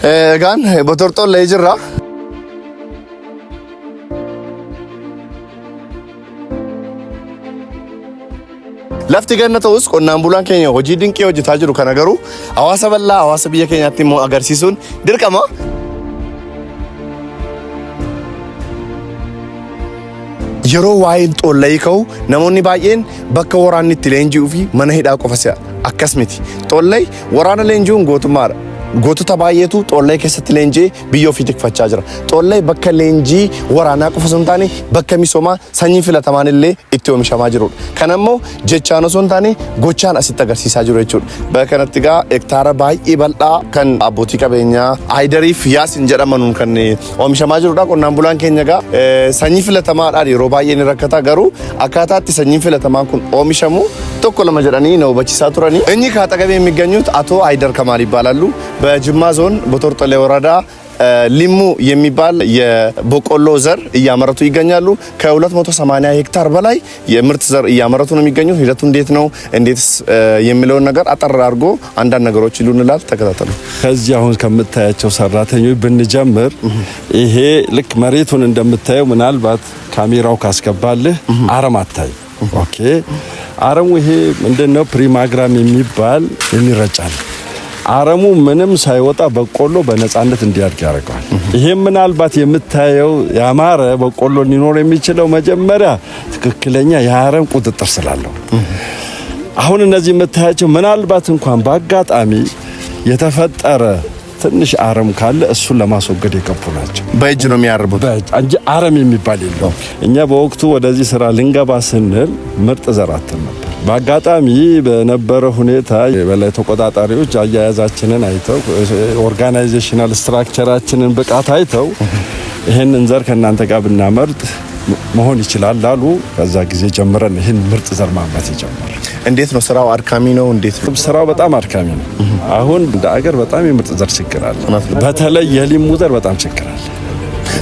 Egaan botortoollee jirra. Lafti ganna ta'us qonnaan bulaan keenya hojii dinqii hojjetaa jiru kana garuu hawaasa bal'aa hawaasa biyya keenyaatti immoo agarsiisuun dirqama. Yeroo waa'een xoollee ka'u namoonni baay'een bakka waraanni itti leenji'uu fi mana hidhaa qofa akkas miti. Xoollee waraana leenji'uun gootummaadha. Gootota baay'eetu xoollee keessatti leenjii biyya ofii tikfachaa jira. Xoollee bakka leenjii waraanaa qofa osoo hin taane bakka misoomaa sanyii filatamaan illee itti oomishamaa jirudha. Kana immoo jechaan osoo hin taane gochaan asitti agarsiisaa jiru jechuudha. Bakka kanatti egaa hektaara baay'ee bal'aa kan abbootii qabeenyaa Haayidarii fi Yaasin jedhamanuun kan oomishamaa jirudha. Qonnaan bulaan keenya egaa sanyii filatamaadhaan yeroo baay'ee ni rakkata garuu akkaataa itti sanyiin filatamaan kun oomishamu tokko lama jedhanii na hubachiisaa turanii. Inni kaataqabee የሚገኙት አቶ ሃይደር ከማል ይባላሉ። በጅማ ዞን በቶርጦሌ ወረዳ ሊሙ የሚባል የበቆሎ ዘር እያመረቱ ይገኛሉ። ከ280 ሄክታር በላይ የምርት ዘር እያመረቱ ነው የሚገኙት። ሂደቱ እንዴት ነው እንዴትስ የሚለውን ነገር አጠር አድርጎ አንዳንድ ነገሮች ይሉንላል። ተከታተሉ። ከዚህ አሁን ከምታያቸው ሰራተኞች ብንጀምር ይሄ ልክ መሬቱን እንደምታየው ምናልባት ካሜራው ካስገባልህ አረም አታይ። ኦኬ አረሙ ይሄ ምንድነው ፕሪማግራም የሚባል የሚረጫል። አረሙ ምንም ሳይወጣ በቆሎ በነፃነት እንዲያድግ ያደርጋል። ይሄ ምናልባት የምታየው ያማረ በቆሎ ሊኖር የሚችለው መጀመሪያ ትክክለኛ የአረም ቁጥጥር ስላለው። አሁን እነዚህ የምታያቸው ምናልባት እንኳን በአጋጣሚ የተፈጠረ ትንሽ አረም ካለ እሱን ለማስወገድ የገቡ ናቸው። በእጅ ነው የሚያርቡት እንጂ አረም የሚባል የለውም። እኛ በወቅቱ ወደዚህ ስራ ልንገባ ስንል ምርጥ ዘራትን ነበር። በአጋጣሚ በነበረ ሁኔታ የበላይ ተቆጣጣሪዎች አያያዛችንን አይተው ኦርጋናይዜሽናል ስትራክቸራችንን ብቃት አይተው ይሄንን ዘር ከናንተ ጋር ብናመርጥ መሆን ይችላል ላሉ ከዛ ጊዜ ጀምረን ይሄን ምርጥ ዘር ማምረት ይጀምራል። እንዴት ነው ስራው? አድካሚ ነው? እንዴት ነው ስራው? በጣም አድካሚ ነው። አሁን እንደ አገር በጣም የምርጥ ዘር ችግር አለ። በተለይ የሊሙ ዘር በጣም ችግር አለ።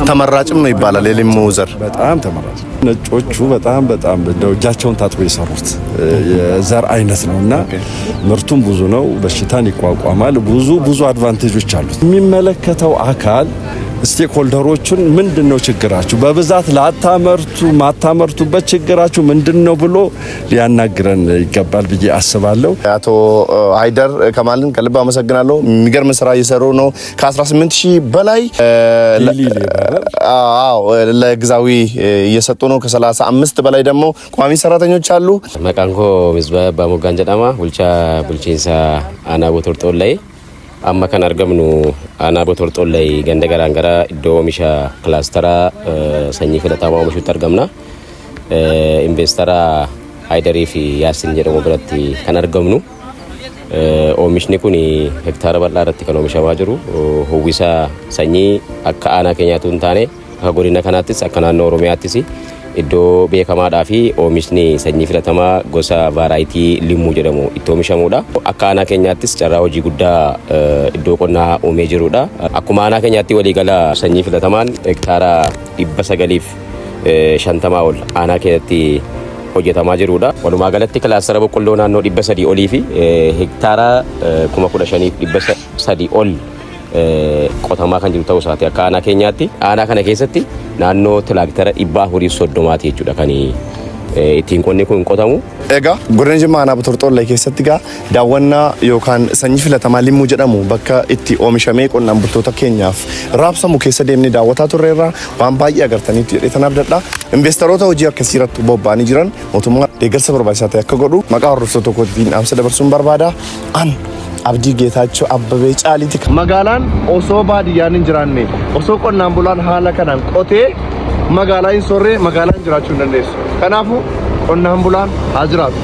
ተመራጭም ነው ይባላል የሊሙ ዘር በጣም ተመራጭ። ነጮቹ በጣም እጃቸውን ታጥበው የሰሩት የዘር አይነት ነውና ምርቱም ብዙ ነው። በሽታን ይቋቋማል። ብዙ አድቫንቴጆች አሉት። የሚመለከተው አካል ስቴክሆልደሮቹን ምንድነው ችግራችሁ በብዛት ማታመርቱበት ችግራችሁ ምንድነው ብሎ ሊያናግረን ይገባል ብዬ አስባለሁ። አቶ ሃይደር ከማልን ከልብ አመሰግናለሁ። የሚገርም ስራ እየሰሩ ነው። ከ18000 በላይ ለግዛዊ እየሰጡ ነው። ከ35 በላይ ደግሞ ቋሚ ሰራተኞች አሉ። መቃንኮ ምዝባ ባሞጋን ጀዳማ ቡልቺንሳ አና ቦቶርጦላይ amma kan argamnu ana botortollay ganda garangara iddo oomisha clustera sanyii filatamaa oomishuutti argamna. Investara Haayidarii fi Yaasin jedhamu biratti kan argamnu. Oomishni kun hektaara bal'aa irratti kan oomishamaa jiru. Hawwisa sanyii akka aanaa keenyaatu hin taane akka godina kanaattis akka naannoo Oromiyaattis iddoo beekamaadhaa fi oomishni sanyii filatamaa gosa vaaraayitii limmuu jedhamu itti oomishamudha. Akka aanaa keenyaattis carraa hojii guddaa iddoo qonnaa uumee jirudha. Akkuma aanaa keenyaatti waliigala sanyii filatamaan hektaara 950 ol aanaa keenyatti hojjetamaa jirudha. Walumaa galatti kilaastera boqqolloo naannoo 300 olii fi hektaara 15,300 ol qotamaa kan jiru ta'uu isaati. Akka aanaa keenyaatti aanaa kana keessatti naannoo tiraaktara 430 jechuudha kan ittiin qonni kun qotamu. Egaa godina Jimmaa aanaa Botortoollee keessatti gaa daawwannaa yookaan sanyii filatamaa limmuu jedhamu bakka itti oomishamee qonnaan bultoota keenyaaf raabsamu keessa deemnee daawwataa turreerra. Waan baay'ee agartaniitti jedhee tan abdadha. Investoroota hojii akkasii irratti bobba'anii jiran mootummaa deeggarsa barbaachisaa ta'e akka godhu maqaa hordoftoota tokkootiin dhaamsa dabarsuun barbaada. Abdii Geetaachoo Abbabee Caaliiti. Magaalaan osoo baadiyyaan hin jiraanne osoo qonnaan bulaan haala kanaan qotee magaalaa hin soorree magaalaan jiraachuu hin dandeessu. Kanaafuu qonnaan bulaan haa jiraatu.